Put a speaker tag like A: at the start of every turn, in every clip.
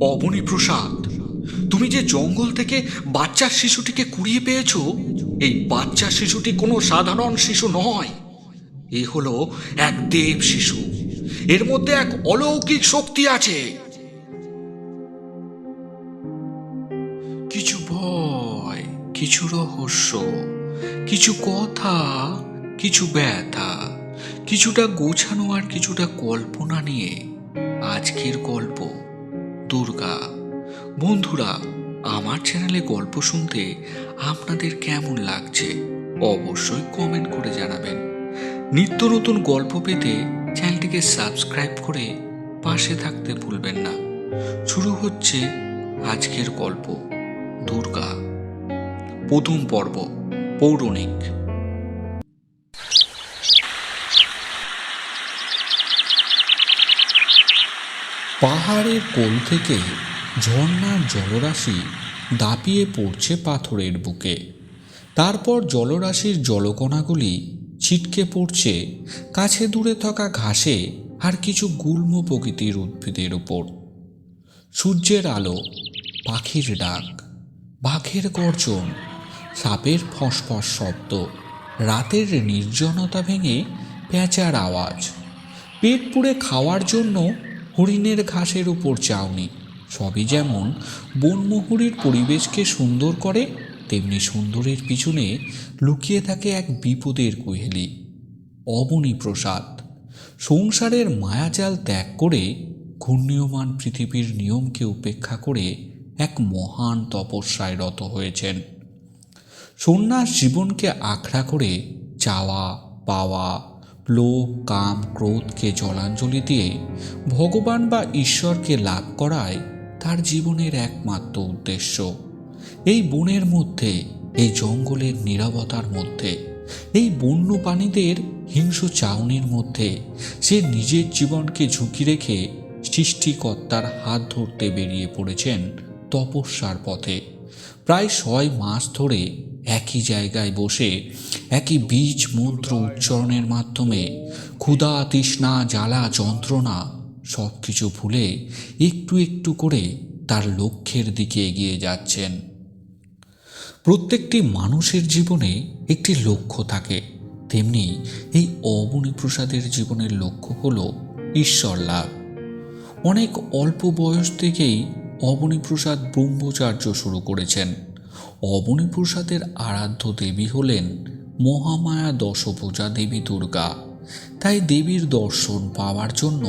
A: অবনী প্রসাদ, তুমি যে জঙ্গল থেকে বাচ্চা শিশুটিকে কুড়িয়ে পেয়েছো, এই বাচ্চা শিশুটি কোনো সাধারণ শিশু নয়। এ হলো এক দেব শিশু। এর মধ্যে এক অলৌকিক শক্তি আছে। কিছু ভয়, কিছু রহস্য, কিছু কথা, কিছু ব্যথা, কিছুটা গোছানো আর কিছুটা কল্পনা নিয়ে আজকের গল্প দুর্গা। বন্ধুরা, আমার চ্যানেলে গল্প শুনতে আপনাদের কেমন লাগছে অবশ্যই কমেন্ট করে জানাবেন। নিত্য নতুন গল্প পেতে চ্যানেলটিকে সাবস্ক্রাইব করে পাশে থাকতে ভুলবেন না। শুরু হচ্ছে আজকের গল্প দুর্গা। প্রথম পর্ব, পৌরাণিক। পাহাড়ের কোল থেকে ঝর্ণার জলরাশি দাপিয়ে পড়ছে পাথরের বুকে। তারপর জলরাশির জলকণাগুলি ছিটকে পড়ছে কাছে দূরে থাকা ঘাসে আর কিছু গুল্ম প্রকৃতির উদ্ভিদের উপর। সূর্যের আলো, পাখির ডাক, বাঘের গর্জন, সাপের ফসফস শব্দ, রাতের নির্জনতা ভেঙে পেঁচার আওয়াজ, পেট পুড়ে খাওয়ার জন্য হরিণের ঘাসের উপর চাউনি, সবই যেমন বনমোহরীর পরিবেশকে সুন্দর করে, তেমনি সুন্দরের পিছনে লুকিয়ে থাকে এক বিপদের কুহেলি। অবনী প্রসাদ সংসারের মায়াজাল ত্যাগ করে ঘূর্ণীয়মান পৃথিবীর নিয়মকে উপেক্ষা করে এক মহান তপস্যায় রত হয়েছেন। সন্ন্যাস জীবনকে আখড়া করে চাওয়া পাওয়া, লোভ কাম ক্রোধকে জলাঞ্জলি দিয়ে ভগবান বা ঈশ্বরকে লাভ করাই তার জীবনের একমাত্র উদ্দেশ্য। এই বনের মধ্যে, এই জঙ্গলের নীরবতার মধ্যে, এই বন্য প্রাণীদের হিংস্র চাউনির মধ্যে সে নিজের জীবনকে ঝুঁকি রেখে সৃষ্টিকর্তার হাত ধরতে বেরিয়ে পড়েছেন তপস্যার পথে। প্রায় 6 মাস ধরে একই জায়গায় বসে একই বীজ মন্ত্র উচ্চারণের মাধ্যমে ক্ষুধা তৃষ্ণা জ্বালা যন্ত্রণা সব কিছু ভুলে একটু একটু করে তার লক্ষ্যের দিকে এগিয়ে যাচ্ছেন। প্রত্যেকটি মানুষের জীবনে একটি লক্ষ্য থাকে, তেমনি এই অবনী প্রসাদের জীবনের লক্ষ্য হলো ঈশ্বর লাভ। অনেক অল্প বয়স থেকেই অবনী প্রসাদ ব্রহ্মচার্য শুরু করেছেন। অবনী প্রসাদের আরাধ্য দেবী হলেন মহামায়া দশভুজা দেবী দুর্গা। তাই দেবীর দর্শন পাওয়ার জন্য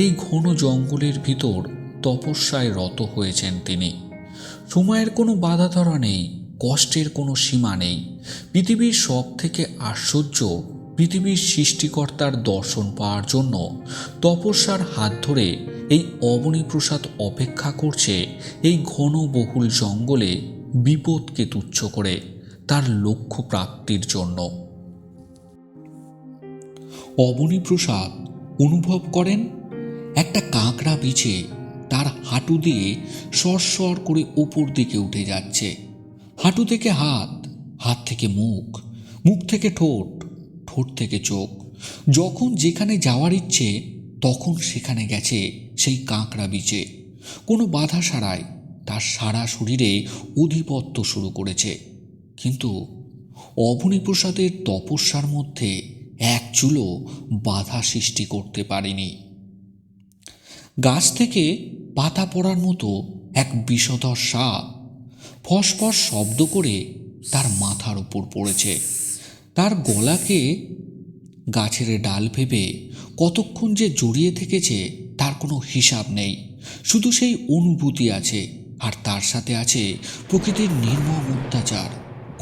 A: এই ঘন জঙ্গলের ভিতর তপস্যায় রত হয়েছেন তিনি। সময়ের কোনো বাধা ধরা নেই, কষ্টের কোনো সীমা নেই। পৃথিবীর সব থেকে আশ্চর্য পৃথিবীর সৃষ্টিকর্তার দর্শন পাওয়ার জন্য তপস্যার হাত ধরে এই অবনী প্রসাদ অপেক্ষা করছে এই ঘনবহুল জঙ্গলে বিপদকে তুচ্ছ করে তার লক্ষ্য প্রাপ্তির জন্য। অবনী প্রসাদ অনুভব করেন একটা কাঁকড়া বিছে তার হাঁটু দিয়ে সরসর করে ওপর দিকে উঠে যাচ্ছে। হাঁটু থেকে হাত, হাত থেকে মুখ, মুখ থেকে ঠোঁট, ঠোঁট থেকে চোখ। যখন যেখানে যাওয়ার ইচ্ছে তখন সেখানে গেছে সেই কাঁকড়া বিছে। কোনো বাধা ছাড়াই তার সারা শরীরে অধিপত্য শুরু করেছে। কিন্তু অবনী প্রসাদের তপস্যার মধ্যে এক চুলও বাধা সৃষ্টি করতে পারেনি। গাছ থেকে পাতা পড়ার মতো এক বিষধর সাপ ফসফস শব্দ করে তার মাথার উপর পড়েছে। তার গলাকে গাছের ডাল ভেবে কতক্ষণ যে জড়িয়ে থেকেছে তার কোনো হিসাব নেই। শুধু সেই অনুভূতি আছে, আর তার সাথে আছে প্রকৃতির নির্মম অত্যাচার।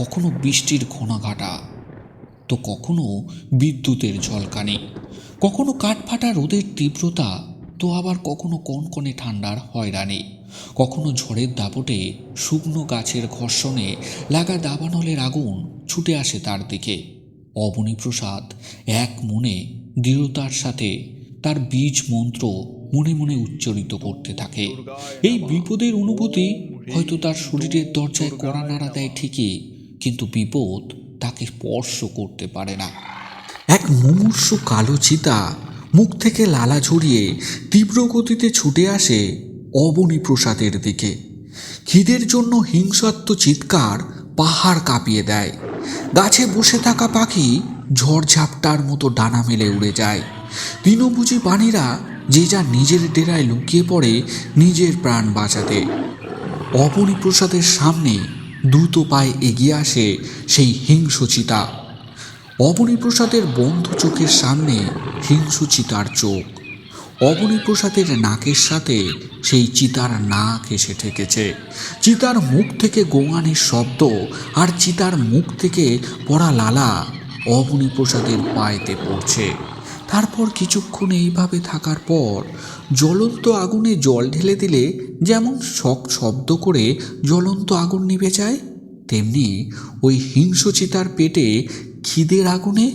A: কখনো বৃষ্টির ঘনাঘাটা, তো কখনো বিদ্যুতের ঝলকানি, কখনো কাঠফাটা রোদের তীব্রতা, তো আবার কখনো কনকনে ঠান্ডার হয়রানি, কখনো ঝড়ের দাপটে শুকনো গাছের ঘর্ষণে লাগা দাবানলের আগুন ছুটে আসে তার দিকে। অবনী প্রসাদ এক মনে দৃঢ়তার সাথে তার বীজ মন্ত্র মনে মনে উচ্চারিত করতে থাকে। এই বিপদের অনুভূতি হয়তো তার শরীরের দরজায় কড়া নাড়া দেয় ঠিকই, কিন্তু বিপদ তাকে স্পর্শ করতে পারে না। এক মুমূর্ষু কালো চিতা মুখ থেকে লালা ঝরিয়ে তীব্র গতিতে ছুটে আসে অবনীপ্রসাদের দিকে। খিদের জন্য হিংসাত্ম চিৎকার পাহাড় কাঁপিয়ে দেয়। গাছে বসে থাকা পাখি ঝড়ঝাপটার মতো ডানা মেলে উড়ে যায়। তৃণভোজী প্রাণীরা যে যা নিজের ডেরায় লুকিয়ে পড়ে নিজের প্রাণ বাঁচাতে। অবনীপ্রসাদের সামনে দ্রুত পায়ে এগিয়ে আসে সেই হিংস্র চিতা। অবনীপ্রসাদের বন্ধ চোখের সামনে হিংস্র চিতার চোখ। অবনীপ্রসাদের নাকের সাথে সেই চিতার নাক এসে ঠেকেছে। চিতার মুখ থেকে গোঙানির শব্দ আর চিতার মুখ থেকে পড়া লালা অবনীপ্রসাদের পায়েতে পড়ছে। তারপর কিছুক্ষণ এইভাবে থাকার পর জ্বলন্ত আগুনে জল ঢেলে দিলে যেমন শব্দ করে জ্বলন্ত আগুন নিভে যায়, তেমনি ওই হিংস্র চিতার পেটে খিদের আগুনে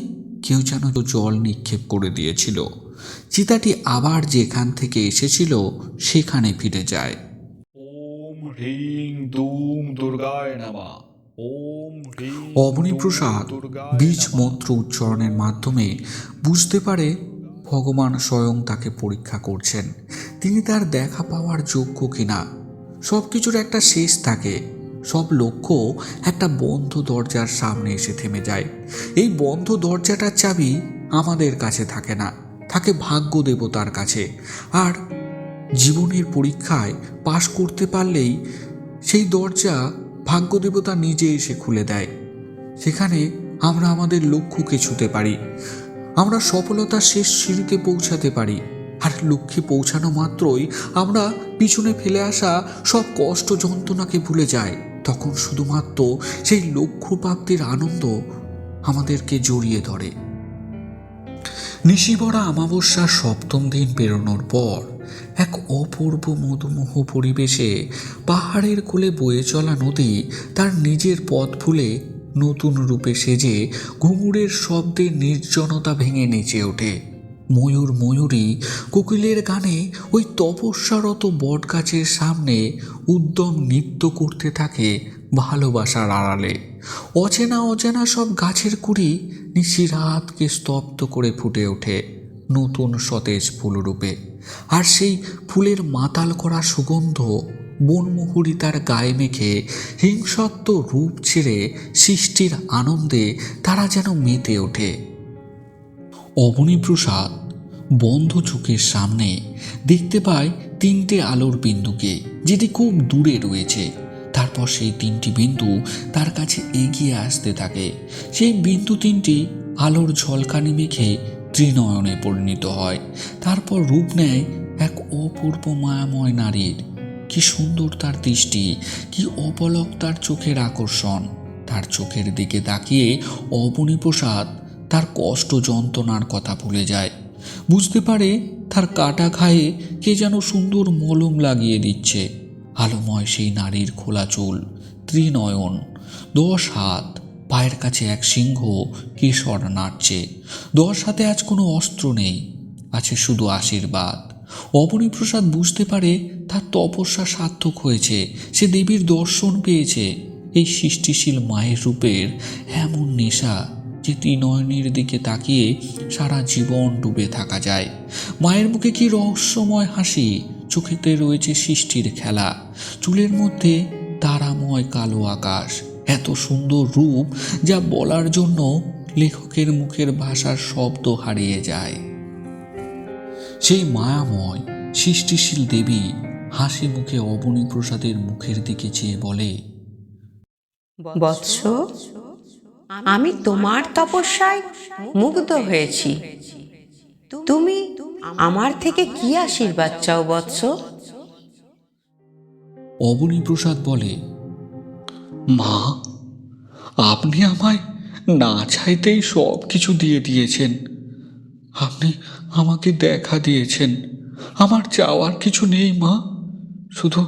A: কেউ যেন জল নিক্ষেপ করে দিয়েছিল। চিতাটি আবার যেখান থেকে এসেছিল সেখানে ফিরে যায়।
B: ওম হ্রিং দুম দুর্গায় নমঃ। ওম হ্রিং
A: অবনীপ্রসাদ বীজ মন্ত্র উচ্চারণের মাধ্যমে বুঝতে পারে ভগবান স্বয়ং তাকে পরীক্ষা করছেন, তিনি তার দেখা পাওয়ার যোগ্য কিনা। সব কিছুর একটা শেষ থাকে। সব লক্ষ্য একটা বন্ধ দরজার সামনে এসে থেমে যায়। এই বন্ধ দরজাটার চাবি আমাদের কাছে থাকে না, থাকে ভাগ্য দেবতার কাছে। আর জীবনের পরীক্ষায় পাশ করতে পারলেই সেই দরজা ভাগ্যদেবতা নিজে এসে খুলে দেয়। সেখানে আমরা আমাদের লক্ষ্যকে ছুঁতে পারি, আমরা সফলতার শেষ সিঁড়িতে পৌঁছাতে পারি। আর লক্ষ্যে পৌঁছানো মাত্রই আমরা পিছনে ফেলে আসা সব কষ্ট যন্ত্রণাকে ভুলে যাই। তখন শুধুমাত্র সেই লক্ষ্য প্রাপ্তির আনন্দ আমাদেরকে জড়িয়ে ধরে। নিশিভরা অমাবস্যার সপ্তম দিন পেরোনোর পর এক অপূর্ব মধুমোহ পরিবেশে পাহাড়ের কোলে বয়ে চলা নদী তার নিজের পথ ভুলে নতুন রূপে সেজে ঘুঙুরের শব্দে নির্জনতা ভেঙে নেচে ওঠে। ময়ূর ময়ূরী কোকিলের গানে ওই তপস্যারত বটগাছের সামনে উদ্যম নৃত্য করতে থাকে ভালোবাসার আড়ালে। অচেনা অচেনা সব গাছের কুড়ি নিশিরাতকে স্তব্ধ করে ফুটে ওঠে নতুন সতেজ ফুলরূপে। আর সেই ফুলের মাতাল করা সুগন্ধ বনমুহুরি তার গায়ে মেখে হিংসত্ব রূপ ছেড়ে সৃষ্টির আনন্দে তারা যেন মেতে ওঠে। অবনীপ্রসাদ বন্ধ চোখের সামনে দেখতে পায় তিনটে আলোর বিন্দুকে, যেটি খুব দূরে রয়েছে। তারপর সেই তিনটি বিন্দু তার কাছে এগিয়ে আসতে থাকে। সেই বিন্দু তিনটি আলোর ঝলকানি মেখে ত্রিনয়নে পরিণত হয়। তারপর রূপ নেয় এক অপূর্ব মায়াময় নারীর। কি সুন্দর তার দৃষ্টি, কি অপলক তার চোখের আকর্ষণ। তার চোখের দিকে তাকিয়ে অবনীপ্রসাদ তার কষ্ট যন্ত্রণার কথা ভুলে যায়। বুঝতে পারে তার কাটা ঘায়ে কে যেন সুন্দর মলম লাগিয়ে দিচ্ছে। আলোময় সেই নারীর খোলা চুল, ত্রিনয়ন, 10 হাত, পায়ের কাছে এক সিংহ কেশর নাড়ছে। 10 হাতে আজ কোনো অস্ত্র নেই, আছে শুধু আশীর্বাদ। অবনীপ্রসাদ বুঝতে পারে তার তপস্যা সার্থক হয়েছে, সে দেবীর দর্শন পেয়েছে। এই সৃষ্টিশীল মায়ের রূপের এমন নেশা যে ত্রিনয়নের দিকে তাকিয়ে সারা জীবন ডুবে থাকা যায়। মায়ের মুখে কি রহস্যময় হাসি, চোখেতে রয়েছে সৃষ্টির খেলা, চুলের মধ্যে তারাময় কালো আকাশ। এত সুন্দর রূপ যা বলার জন্য লেখকের মুখের ভাষার শব্দ হারিয়ে যায়। সেই মায়াময় সৃষ্টিশীল দেবী হাসি মুখে অবনীপ্রসাদের মুখের দিকে চেয়ে বলে,
C: বৎস, আমি তোমার তপস্যায় মুগ্ধ হয়েছি। তুমি আমার থেকে কি আশীর্বাদ চাও বৎস?
A: অবনীপ্রসাদ বলে, মা, আপনি আমায় না চাইতেই সব কিছু দিয়ে দিয়েছেন। আপনি আমাকে দেখা দিয়েছেন। আমার চাওয়ার কিছু নেই মা, শুধু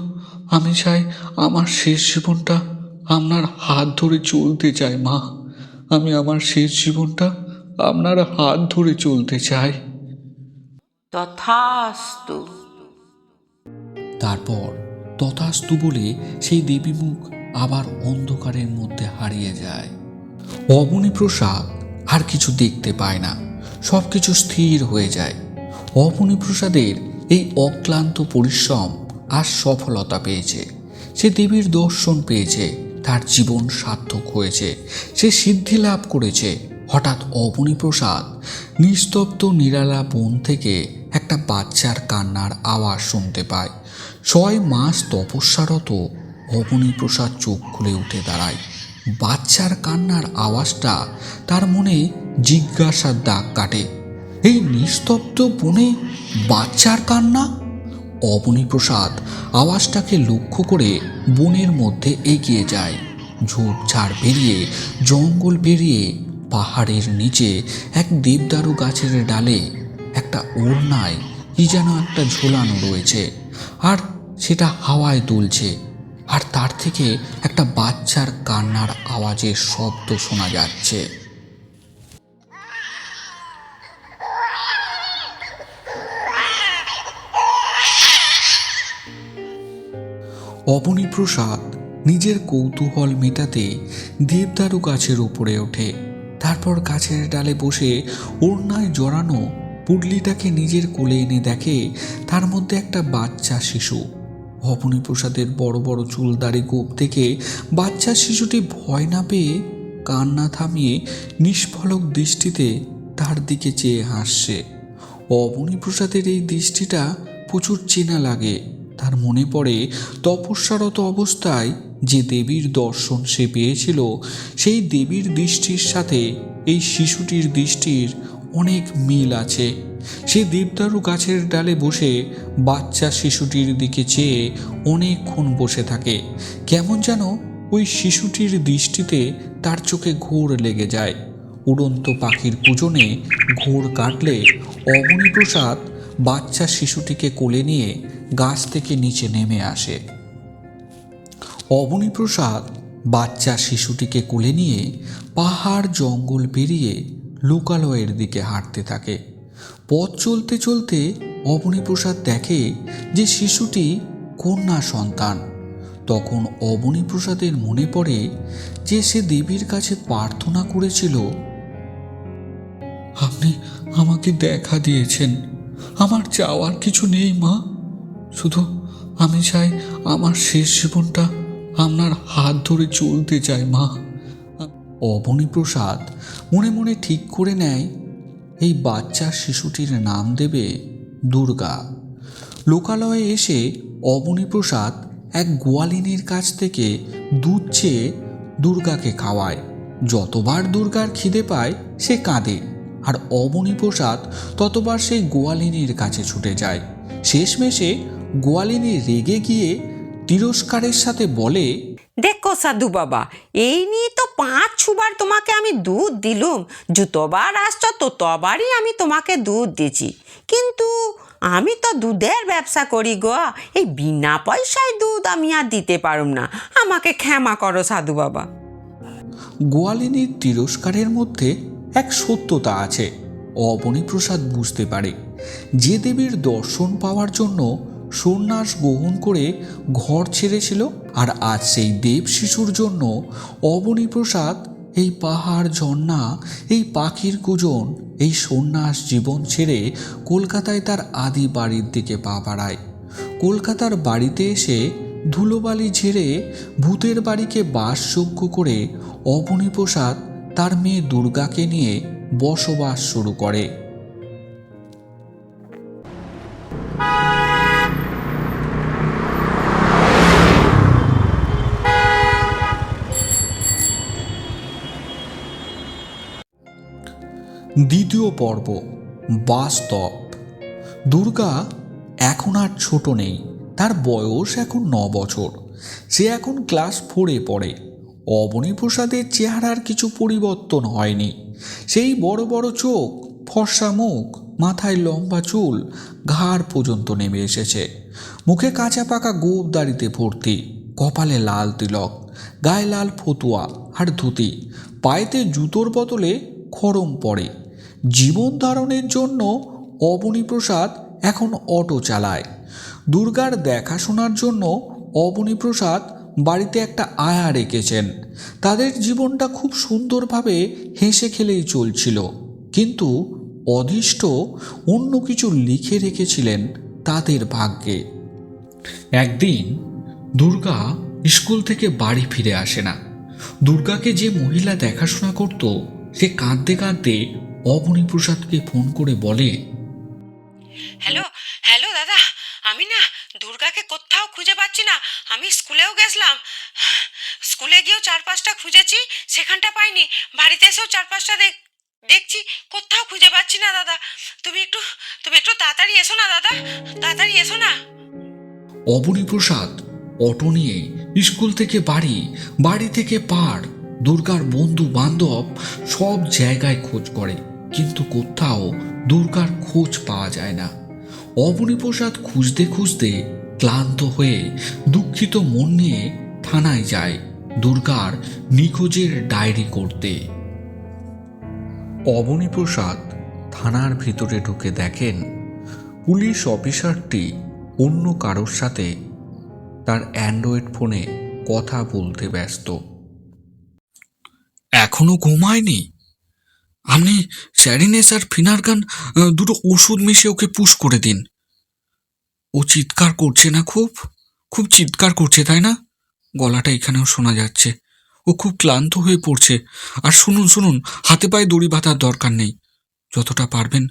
A: আমি চাই আমার শেষ জীবনটা আপনার হাত ধরে চলতে চাই মা। আমি আমার শেষ জীবনটা আপনার হাত ধরে চলতে চাই।
C: তথাস্তু।
A: তারপর তথাস্তু বলে সেই দেবী মুখ আবার অন্ধকারের মধ্যে হারিয়ে যায়। অবনীপ্রসাদ আর কিছু দেখতে পায় না, সব কিছু স্থির হয়ে যায়। অবনীপ্রসাদের এই অক্লান্ত পরিশ্রম আর সফলতা পেয়েছে, সে দেবীর দর্শন পেয়েছে, তার জীবন সার্থক হয়েছে, সে সিদ্ধি লাভ করেছে। হঠাৎ অবনীপ্রসাদ নিস্তব্ধ নিরালা বন থেকে একটা বাচ্চার কান্নার আওয়াজ শুনতে পায়। 6 মাস তপস্যারত অবনীপ্রসাদ চোখ খুলে উঠে দাঁড়ায়। বাচ্চার কান্নার আওয়াজটা তার মনে জিজ্ঞাসার দাগ কাটে। এই নিস্তব্ধ বনে বাচ্চার কান্না! অবনীপ্রসাদ আওয়াজটাকে লক্ষ্য করে বনের মধ্যে এগিয়ে যায়। ঝোপঝাড় পেরিয়ে, জঙ্গল পেরিয়ে, পাহাড়ের নিচে এক দেবদারু গাছের ডালে একটা ওড়নায় কি যেন একটা ঝোলানো রয়েছে, আর সেটা হাওয়ায় দুলছে। আর তার থেকে একটা বাচ্চার কান্নার আওয়াজের শব্দ শোনা যাচ্ছে। অবনীপ্রসাদ নিজের কৌতূহল মেটাতে দেবদারু গাছের উপরে ওঠে। তারপর গাছের ডালে বসে ওড়নায় জড়ানো পুডলিটাকে নিজের কোলে এনে দেখে তার মধ্যে একটা বাচ্চা শিশু। অবনীপ্রসাদের বড় বড় চুলদারি গোপ থেকে বাচ্চা শিশুটি ভয় না পেয়ে কান্না থামিয়ে নিষ্ফলক দৃষ্টিতে তার দিকে চেয়ে হাসছে। অবনীপ্রসাদের এই দৃষ্টিটা প্রচুর চেনা লাগে। তার মনে পড়ে তপস্যারত অবস্থায় যে দেবীর দর্শন সে পেয়েছিল, সেই দেবীর দৃষ্টির সাথে এই শিশুটির দৃষ্টির অনেক মিল আছে। সে দেবদারু গাছের ডালে বসে বাচ্চা শিশুটির দিকে চেয়ে অনেকক্ষণ বসে থাকে। কেমন যেন ওই শিশুটির দৃষ্টিতে তার চোখে ঘোর লেগে যায়। উড়ন্ত পাখির কুজনে ঘোর কাটলে অবনীপ্রসাদ বাচ্চা শিশুটিকে কোলে নিয়ে গাছ থেকে নিচে নেমে আসে। অবনীপ্রসাদ বাচ্চা শিশুটিকে কোলে নিয়ে পাহাড় জঙ্গল পেরিয়ে লোকালয়ের দিকে হাঁটতে থাকে। পথ চলতে চলতে অবনীপ্রসাদ দেখে যে শিশুটি কন্যা সন্তান। তখন অবনীপ্রসাদের মনে পড়ে যে সে দেবীর কাছে প্রার্থনা করেছিল, আপনি আমাকে দেখা দিয়েছেন, আমার চাওয়ার কিছু নেই মা, শুধু আমি চাই আমার শেষ জীবনটা আপনার হাত ধরে চলতে চাই মা। অবনীপ্রসাদ মনে মনে ঠিক করে নেয় এই বাচ্চা শিশুটির নাম দেবে দুর্গা। লোকালয়ে এসে অবনীপ্রসাদ এক গোয়ালিনীর কাছ থেকে দুধ চেয়ে দুর্গাকে খাওয়ায়। যতবার দুর্গার খিদে পায় সে কাঁদে, আর অবনীপ্রসাদ ততবার সেই গোয়ালিনীর কাছে ছুটে যায়। শেষমেশে গোয়ালিনী রেগে গিয়ে তিরস্কারের সাথে বলে,
C: দেখো সাধু বাবা, এই নিয়ে তো 5-6বার তোমাকে আমি দুধ দিলুম, যতবার আসছো ততবারই আমি তোমাকে দুধ দিছি, কিন্তু আমি তো দুধের ব্যবসা করি গো, এই বিনা পয়সায় দুধ আমি আর দিতে পারুম না, আমাকে ক্ষমা করো সাধু বাবা।
A: গোয়ালিনীর তিরস্কারের মধ্যে এক সত্যতা আছে। অবনীপ্রসাদ বুঝতে পারে যে দেবীর দর্শন পাওয়ার জন্য সন্ন্যাস গ্রহণ করে ঘর ছেড়েছিল, আর আজ সেই দেব শিশুর জন্য অবনীপ্রসাদ এই পাহাড় ঝর্ণা, এই পাখির কুজন, এই সন্ন্যাস জীবন ছেড়ে কলকাতায় তার আদি বাড়ির দিকে পা বাড়ায়। কলকাতার বাড়িতে এসে ধুলোবালি ঝেড়ে ভূতের বাড়িকে বাসযোগ্য করে অবনীপ্রসাদ তার মেয়ে দুর্গাকে নিয়ে বসবাস শুরু করে। দ্বিতীয় পর্ব, বাস্তব। দুর্গা এখন আর ছোট নেই, তার বয়স এখন 9 বছর। সে এখন ক্লাস 4-এ পড়ে। অবনীপ্রসাদের চেহারার কিছু পরিবর্তন হয়নি। সেই বড় বড় চোখ, ফর্সা মুখ, মাথায় লম্বা চুল ঘাড় পর্যন্ত নেমে এসেছে, মুখে কাঁচা পাকা গোঁফ দাড়িতে ভর্তি, কপালে লাল তিলক, গায়ে লাল ফতুয়া আর ধুতি, পায়েতে জুতোর বদলে খড়ম পড়ে। জীবন ধারণের জন্য অবনীপ্রসাদ এখন অটো চালায়। দুর্গার দেখাশোনার জন্য অবনীপ্রসাদ বাড়িতে একটা আয়া রেখেছেন। তাদের জীবনটা খুব সুন্দরভাবে হেসে খেলেই চলছিল, কিন্তু অদৃষ্ট অন্য কিছু লিখে রেখেছিলেন তাদের ভাগ্যে। একদিন দুর্গা স্কুল থেকে বাড়ি ফিরে আসে না। দুর্গাকে যে মহিলা দেখাশোনা করত সে কাঁদতে কাঁদতে অবনীপ্রসাদকে ফোন করে বলে,
C: হ্যালো হ্যালো দাদা, আমি না দুর্গাকে কোথাও খুঁজে পাচ্ছি না। আমি স্কুলেও গেছিলাম, স্কুলে গিয়েও 4-5টা খুঁজেছি, সেখানটা পাইনি। বাড়িতে এসেও 4-5টা দেখছি, কোথাও খুঁজে পাচ্ছি না দাদা। তুমি একটু তাড়াতাড়ি এসো না দাদা, তাড়াতাড়ি এসো না।
A: অবনীপ্রসাদ অটো নিয়ে স্কুল থেকে বাড়ি, বাড়ি থেকে পাড়, দুর্গার বন্ধু বান্ধব সব জায়গায় খোঁজ করে, কিন্তু কোথাও দুর্গার খোঁজ পাওয়া যায় না। অবনীপ্রসাদ খুঁজতে খুঁজতে ক্লান্ত হয়ে দুঃখিত মন নিয়ে থানায় যায় দুর্গার নিখোঁজের ডায়েরি করতে। অবনীপ্রসাদ থানার ভিতরে ঢুকে দেখেন পুলিশ অফিসারটি অন্য কারোর সাথে তার অ্যান্ড্রয়েড ফোনে কথা বলতে ব্যস্ত। এখনো ঘুমায়নি? আপনি স্যারিনেস আর ফিনারগান দুটো ওষুধ মিশিয়ে ওকে পুশ করে দিন। ও চিৎকার করছে না? খুব খুব চিৎকার করছে, তাই না? গলাটা এখানেও শোনা যাচ্ছে। ও খুব ক্লান্ত হয়ে পড়ছে। আর শুনুন শুনুন, হাতে পায়ে দড়ি বাঁধার দরকার নেই। যতটা পারবেন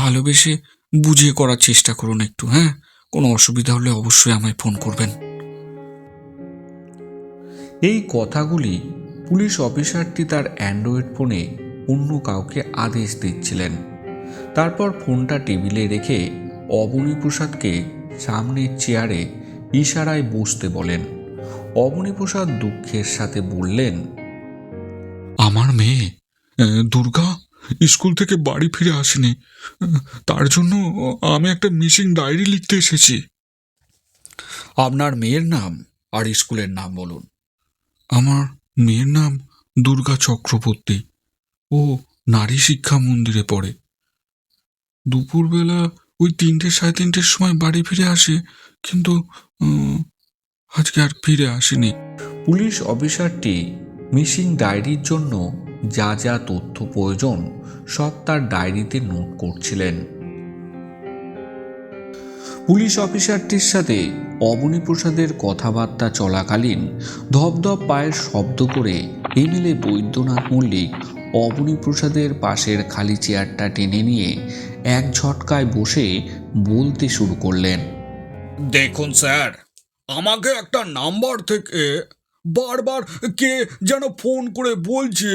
A: ভালোবেসে বুঝিয়ে করার চেষ্টা করুন একটু, হ্যাঁ? কোনো অসুবিধা হলে অবশ্যই আমায় ফোন করবেন। এই কথাগুলি পুলিশ অফিসারটি তার অ্যান্ড্রয়েড ফোনে অন্য কাউকে আদেশ দিচ্ছিলেন। তারপর ফোনটা টেবিলে রেখে অবনীপ্রসাদকে সামনের চেয়ারে ইশারায় বসতে বলেন। অবনীপ্রসাদ দুঃখের সাথে বললেন, আমার মেয়ে দুর্গা স্কুল থেকে বাড়ি ফিরে আসেনি, তার জন্য আমি একটা মিসিং ডায়েরি লিখতে এসেছি। আপনার মেয়ের নাম আর স্কুলের নাম বলুন। আমার মেয়ের নাম দুর্গা চক্রবর্তী। ও নারী শিক্ষা মন্দিরে পড়ে। দুপুরবেলা ওই 3টে-3:30 সময় বাড়ি ফিরে আসে, কিন্তু আজকে আর ফিরে আসেনি। পুলিশ অফিসারটি মিসিং ডায়েরির জন্য যা যা তথ্য প্রয়োজন সব তার ডায়েরিতে নোট করছিলেন। পুলিশ অফিসারটির সাথে অবনীপ্রসাদের কথাবার্তা চলাকালীন ধপধপ পায়ের শব্দ করে এমএলএ বৈদ্যনাথ মল্লিক অবনীপ্রসাদের পাশের খালি চেয়ারটা টেনে নিয়ে এক ঝটকায় বসে বলতে শুরু করলেন,
B: দেখুন স্যার, আমাকে একটা নাম্বার থেকে বারবার কে যেন ফোন করে বলছে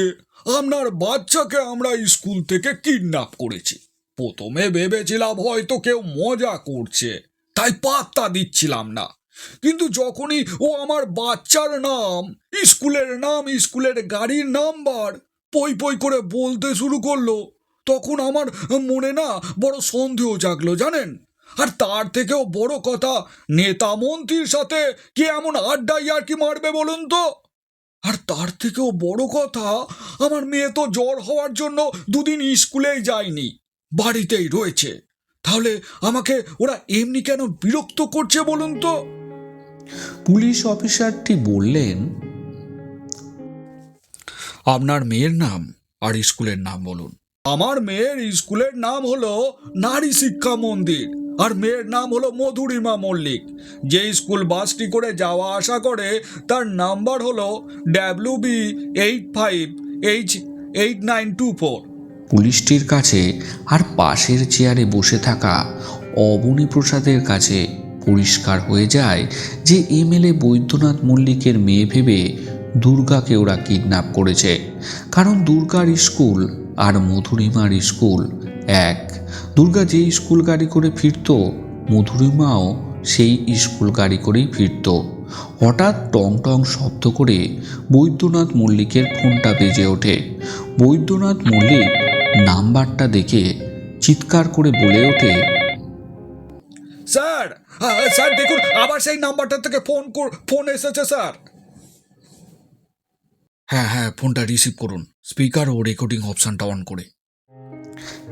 B: আপনার বাচ্চাকে আমরা স্কুল থেকে কিডন্যাপ করেছি। প্রথমে ভেবেছিলাম হয়তো কেউ মজা করছে, তাই পাত্তা দিচ্ছিলাম না। কিন্তু যখনই ও আমার বাচ্চার নাম, স্কুলের গাড়ির নাম্বার পই পই করে বলতে শুরু করলো, তখন আমার মনে না বড় সন্দেহ জাগলো জানেন। আর তার থেকেও বড় কথা, নেতা মন্ত্রীর সাথে কে এমন আড্ডাই আর কি মারবে বলুন তো? আর তার থেকেও বড় কথা, আমার মেয়ে তো জ্বর হওয়ার জন্য 2 দিন স্কুলেই যায়নি, বাড়িতেই রয়েছে। তাহলে আমাকে ওরা এমনি কেন বিরক্ত করছে বলুন তো?
A: পুলিশ অফিসারটি বললেন, আপনার মেয়ের নাম আর স্কুলের নাম বলুন।
B: আমার মেয়ের স্কুলের নাম হলো নারী শিক্ষা মন্দির, আর মেয়ের নাম হলো মধুরিমা মল্লিক। যে স্কুল বাসটি করে যাওয়া আসা করে তার নাম্বার হলো WB85H8924।
A: পুলিশটির কাছে আর পাশের চেয়ারে বসে থাকা অবনীপ্রসাদের কাছে পরিষ্কার হয়ে যায় যে এমএলএ বৈদ্যনাথ মল্লিকের মেয়ে ভেবে দুর্গাকে ওরা কিডন্যাপ করেছে। কারণ দুর্গার স্কুল আর মধুরিমার স্কুল এক। দুর্গা যেই স্কুল গাড়ি করে ফিরত, মধুরিমাও সেই স্কুল গাড়ি করেই ফিরত। হঠাৎ টং টং শব্দ করে বৈদ্যনাথ মল্লিকের ফোনটা বেজে ওঠে। বৈদ্যনাথ মল্লিক নাম্বারটা দেখে চিৎকার করে বলে ওঠে,
B: স্যার, স্যার দেখুন, আবার সেই নাম্বারটা থেকে ফোন এসেছে স্যার।
A: হ্যাঁ হ্যাঁ, ফোনটা রিসিভ করুন, স্পিকার ও রেকর্ডিং অপশানটা অন করে।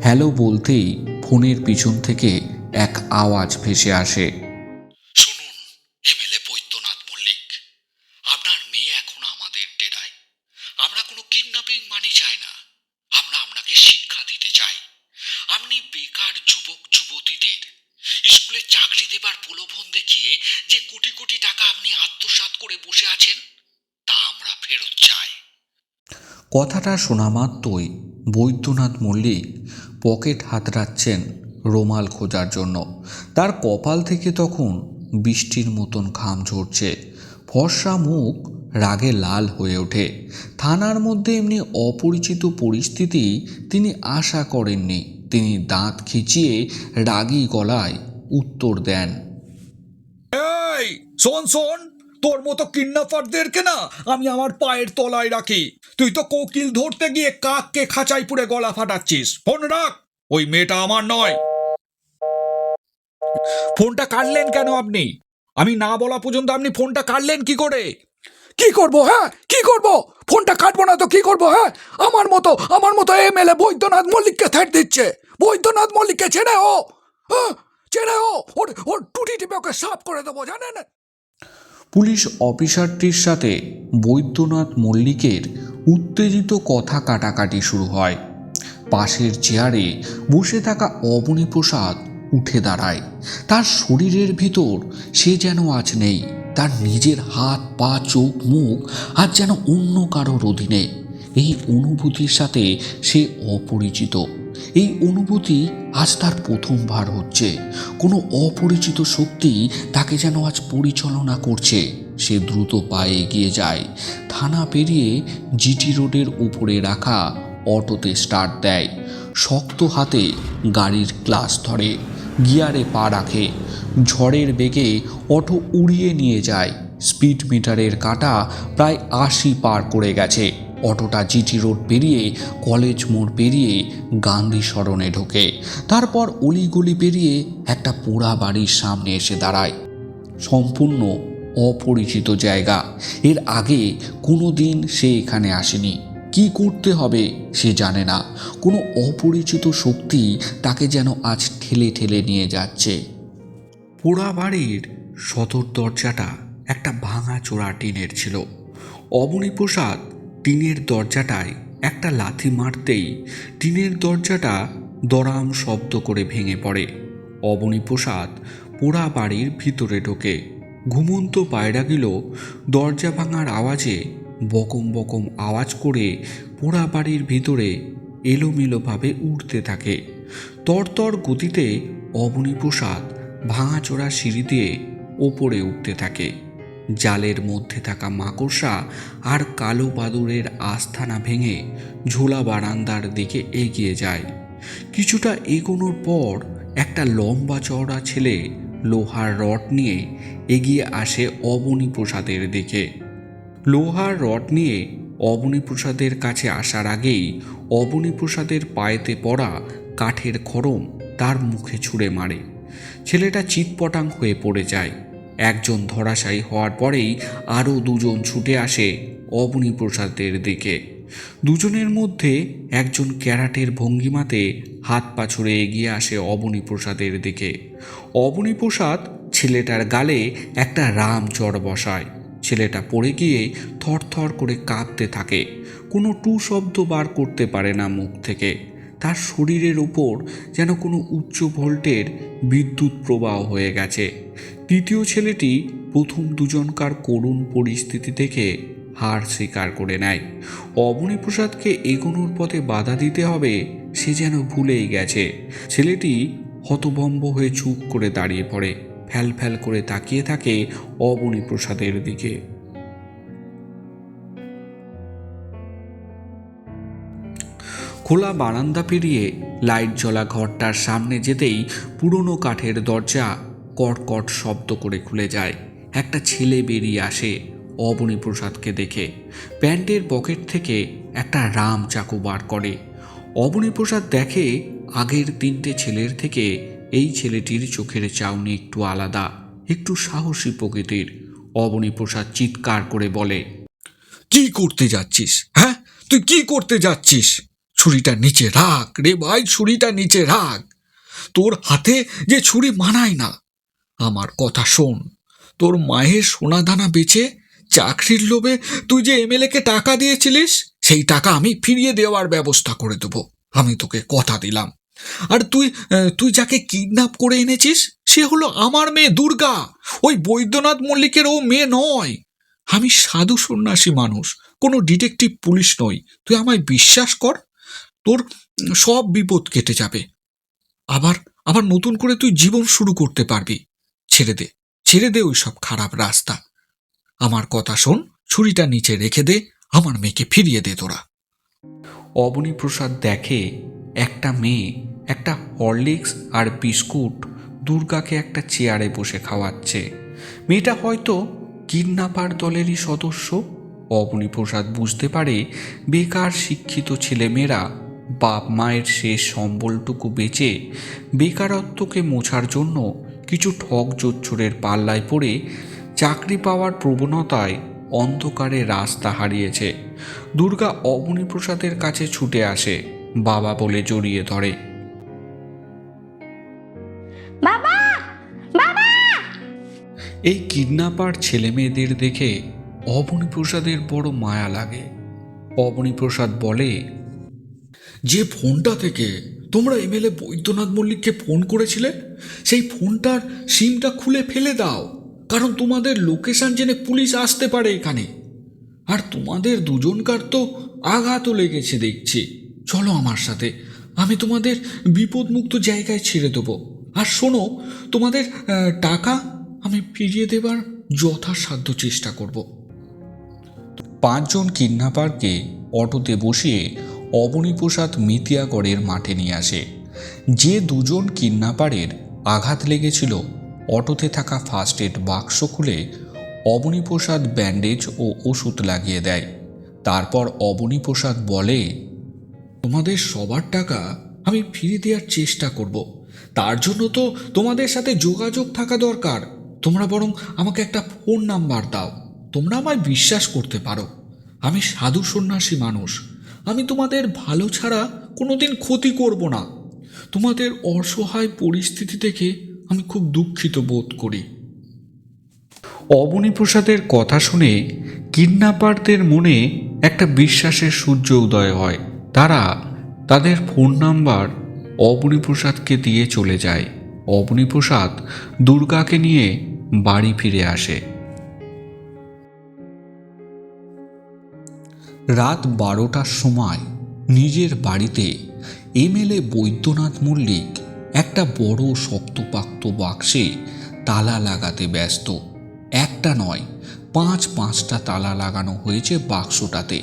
A: হ্যালো বলতেই ফোনের পিছন থেকে এক আওয়াজ ভেসে আসে, শুনুন এমএলএ বৈদ্যনাথ মল্লিক, আপনার মেয়ে এখন আমাদের ডেরায়। আমরা কোনো কিডন্যাপিং মানি চাই না, আমরা আপনাকে শিক্ষা দিতে চাই। আপনি বেকার যুবক যুবতীদের স্কুলে চাকরি দেবার প্রলোভন দেখিয়ে দেখিয়ে যে কোটি কোটি টাকা আপনি আত্মসাৎ করে বসে আছেন তা আমরা ফেরত চাই। কথাটা শোনা মাত্রই বৈদ্যনাথ মল্লিক পকেট হাতড়াচ্ছেন রুমাল খোঁজার জন্য। তার কপাল থেকে তখন বৃষ্টির মতন ঘাম ঝরছে, ফর্সা মুখ রাগে লাল হয়ে ওঠে। থানার মধ্যে এমনি অপরিচিত পরিস্থিতি তিনি আশা করেননি। তিনি দাঁত খিচিয়ে রাগী গলায় উত্তর দেন,
B: এই শোন শোন, তোর মতো কিডন্যাপারদেরকে না আমি আমার পায়ের তলায় রাখি। তুই তো কোকিল ধরতে গিয়ে কাককে খাঁচায় পুরে গলা ফাটাচ্ছিস। ফোন রাখ, ওই মেয়েটা আমার নয়। ফোনটা কাটলেন কেন আপনি? আমি না বলা পর্যন্ত আপনি ফোনটা কাটলেন কি করে? কি করব? হ্যাঁ কি করব? ফোনটা কাটবো না তো কি করব? হ্যাঁ, আমার মতো এমএলএ বৈদ্যনাথ মল্লিককে থ্রেট দিচ্ছে। বৈদ্যনাথ মল্লিককে ছেড়ে ও, ছেড়ে ওর টুটি টিপে ওকে সাফ করে দেবো, জানেন?
A: পুলিশ অফিসারটির সাথে বৈদ্যনাথ মল্লিকের উত্তেজিত কথা কাটাকাটি শুরু হয়। পাশের চেয়ারে বসে থাকা অবনীপ্রসাদ উঠে দাঁড়ায়। তার শরীরের ভিতর সে যেন আজ নেই। তার নিজের হাত পা চোখ মুখ আজ যেন অন্য কারোর অধীনে। এই অনুভূতির সাথে সে অপরিচিত। এই অনুভূতি আজ তার প্রথমবার হচ্ছে। কোনো অপরিচিত শক্তি তাকে যেন আজ পরিচালনা করছে। সে দ্রুত পায়ে এগিয়ে যায়। থানা পেরিয়ে জিটি রোডের উপরে রাখা অটোতে স্টার্ট দেয়। শক্ত হাতে গাড়ির ক্লাচ ধরে, গিয়ারে পা রাখে। ঝড়ের বেগে অটো উড়িয়ে নিয়ে যায়। স্পিড মিটারের কাঁটা প্রায় 80 পার করে গেছে। অটোটা জিটি রোড পেরিয়ে কলেজ মোড় পেরিয়ে গান্ধী সরণে ঢোকে। তারপর অলিগলি পেরিয়ে একটা পোড়া বাড়ির সামনে এসে দাঁড়ায়। সম্পূর্ণ অপরিচিত জায়গা। এর আগে কোনো দিন সে এখানে আসেনি। কি করতে হবে সে জানে না। কোনো অপরিচিত শক্তি তাকে যেন আজ ঠেলে ঠেলে নিয়ে যাচ্ছে। পোড়া বাড়ির সদর দরজাটা একটা ভাঙা চোরা টিনের ছিল। অবনীপ্রসাদ টিনের দরজাটায় একটা লাথি মারতেই টিনের দরজাটা দরাম শব্দ করে ভেঙে পড়ে। অবনীপ্রসাদ পোড়া বাড়ির ভিতরে ঢোকে। ঘুমন্ত পায়রাগুলো দরজা ভাঙার আওয়াজে বকম বকম আওয়াজ করে পোড়া বাড়ির ভিতরে এলোমেলোভাবে উঠতে থাকে। তরতর গতিতে অবনীপ্রসাদ ভাঙাচোরা সিঁড়ি দিয়ে ওপরে উঠতে থাকে। জালের মধ্যে থাকা মাকড়সা আর কালো বাদুড়ের আস্তানা ভেঙে ঝোলা বারান্দার দিকে এগিয়ে যায়। কিছুটা এগোনোর পর একটা লম্বা চওড়া ছেলে লোহার রড নিয়ে এগিয়ে আসে অবনীপ্রসাদের দিকে। লোহার রড নিয়ে অবনীপ্রসাদের কাছে আসার আগেই অবনীপ্রসাদের পায়েতে পড়া কাঠের খড়ম তার মুখে ছুঁড়ে মারে। ছেলেটা চিৎপটাং হয়ে পড়ে যায়। একজন ধরাশায়ী হওয়ার পরেই আরও দুজন ছুটে আসে অবনীপ্রসাদের দিকে। দুজনের মধ্যে একজন ক্যারাটের ভঙ্গিমাতে হাত পা ছুড়ে এগিয়ে আসে অবনীপ্রসাদের দিকে। অবনীপ্রসাদ ছেলেটার গালে একটা রামচড় বসায়। ছেলেটা পড়ে গিয়ে থরথর করে কাঁপতে থাকে। কোনো টু শব্দ বার করতে পারে না মুখ থেকে। তার শরীরের ওপর যেন কোনো উচ্চ ভোল্টের বিদ্যুৎ প্রবাহ হয়ে গেছে। দ্বিতীয় ছেলেটি প্রথম দুজনকার করুণ পরিস্থিতি থেকে হার স্বীকার করে নেয়। অবনীপ্রসাদকে এগোনোর পথে বাধা দিতে হবে সে যেন ভুলেই গেছে। ছেলেটি হতভম্ব হয়ে চুপ করে দাঁড়িয়ে পড়ে, ফ্যাল ফ্যাল করে তাকিয়ে থাকে অবনীপ্রসাদের দিকে। খোলা বারান্দা পেরিয়ে লাইট জ্বলা ঘরটার সামনে যেতেই পুরনো কাঠের দরজা কটকট শব্দ করে খুলে যায়। একটা ছেলে বেরিয়ে আসে অবনীপ্রসাদকে দেখে। প্যান্টের পকেট থেকে একটা রাম চাকু বার করে। অবনীপ্রসাদ দেখে আগের 3টে ছেলের থেকে এই ছেলেটির চোখের চাউনি একটু আলাদা, একটু সাহসী প্রকৃতির। অবনীপ্রসাদ চিৎকার করে বলে,
B: কি করতে যাচ্ছিস? হ্যাঁ, তুই কি করতে যাচ্ছিস? ছুরিটা নিচে রাখ রে ভাই, ছুরিটা নিচে রাখ। তোর হাতে যে ছুরি মানায় না। আমার কথা শোন, তোর মায়ের সোনাদানা বেচে চাকরির লোভে তুই যে এমএলএকে টাকা দিয়েছিলিস সেই টাকা আমি ফিরিয়ে দেওয়ার ব্যবস্থা করে দেবো। আমি তোকে কথা দিলাম। আর তুই তুই যাকে কিডন্যাপ করে এনেছিস সে হলো আমার মেয়ে দুর্গা, ওই বৈদ্যনাথ মল্লিকের ও মেয়ে নয়। আমি সাধু সন্ন্যাসী মানুষ, কোনো ডিটেকটিভ পুলিশ নই। তুই আমায় বিশ্বাস কর, তোর সব বিপদ কেটে যাবে। আবার আবার নতুন করে তুই জীবন শুরু করতে পারবি। ছেড়ে দে, ছেড়ে দে ওই সব খারাপ রাস্তা। আমার কথা শোন, ছুরিটা নিচে রেখে দে, আমার মেয়েকে ফিরিয়ে দে তোরা।
A: অবনীপ্রসাদ দেখে একটা মেয়ে একটা হরলিক্স আর বিস্কুট দুর্গাকে একটা চেয়ারে বসে খাওয়াচ্ছে। মেয়েটা হয়তো কিডন্যাপার দলেরই সদস্য। অবনীপ্রসাদ বুঝতে পারে বেকার শিক্ষিত ছেলেমেয়েরা বাপ মায়ের শেষ সম্বলটুকু বেচে বেকারত্বকে মোছার জন্য কিছু ঠক জোচ্চোরের পাল্লায় পড়ে চাকরি পাওয়ার প্রবণতায় অন্ধকারে রাস্তা হারিয়েছে। দুর্গা অবনীপ্রসাদের কাছে ছুটে আসে, বাবা বলে জড়িয়ে ধরে।
D: বাবা, বাবা!
A: এই কিডন্যাপার ছেলেমেয়েদের দেখে অবনীপ্রসাদের বড় মায়া লাগে। অবনীপ্রসাদ বলে,
B: যে ফোনটা থেকে তোমরা এমএলএ বৈদ্যনাথ মল্লিককে ফোন করেছিলে সেই ফোনটার সিমটা খুলে ফেলে দাও, কারণ তোমাদের লোকেশন জেনে পুলিশ আসতে পারে এখানে। আর তোমাদের দুজনকার তো আঘাতও লেগেছে দেখছি। চলো আমার সাথে, আমি তোমাদের বিপদমুক্ত জায়গায় ছেড়ে দেবো। আর শোনো, তোমাদের টাকা আমি ফিরিয়ে দেবার যথাসাধ্য চেষ্টা করব।
A: 5 জন কিডন্যাপারকে অটোতে বসিয়ে অবনীপ্রসাদ মিতিয়াগড়ের মাঠে নিয়ে আসে। যে 2 জন কিডন্যাপারের আঘাত লেগেছিল অটোতে থাকা ফার্স্ট এড বাক্স খুলে অবনীপ্রসাদ ব্যান্ডেজ ও ওষুধ লাগিয়ে দেয়। তারপর অবনীপ্রসাদ বলে,
B: তোমাদের সবার টাকা আমি ফিরিয়ে দেওয়ার চেষ্টা করব। তার জন্য তো তোমাদের সাথে যোগাযোগ থাকা দরকার। তোমরা বরং আমাকে একটা ফোন নাম্বার দাও। তোমরা আমায় বিশ্বাস করতে পারো, আমি সাধু সন্ন্যাসী মানুষ। আমি তোমাদের ভালো ছাড়া কোনোদিন ক্ষতি করব না। তোমাদের অসহায় পরিস্থিতি দেখে আমি খুব দুঃখিত বোধ করি।
A: অবনীপ্রসাদের কথা শুনে কিডন্যাপারদের মনে একটা বিশ্বাসের সূর্য উদয় হয়। তারা তাদের ফোন নাম্বার অবনীপ্রসাদকে দিয়ে চলে যায়। অবনীপ্রসাদ দুর্গাকে নিয়ে বাড়ি ফিরে আসে। রাত 12টার সময় নিজের বাড়িতে এমএলএ বৈদ্যনাথ মল্লিক একটা বড় শক্তপাক্ত বাক্সে তালা লাগাতে ব্যস্ত। একটা নয়, 5টা তালা লাগানো হয়েছে বাক্সটাতে।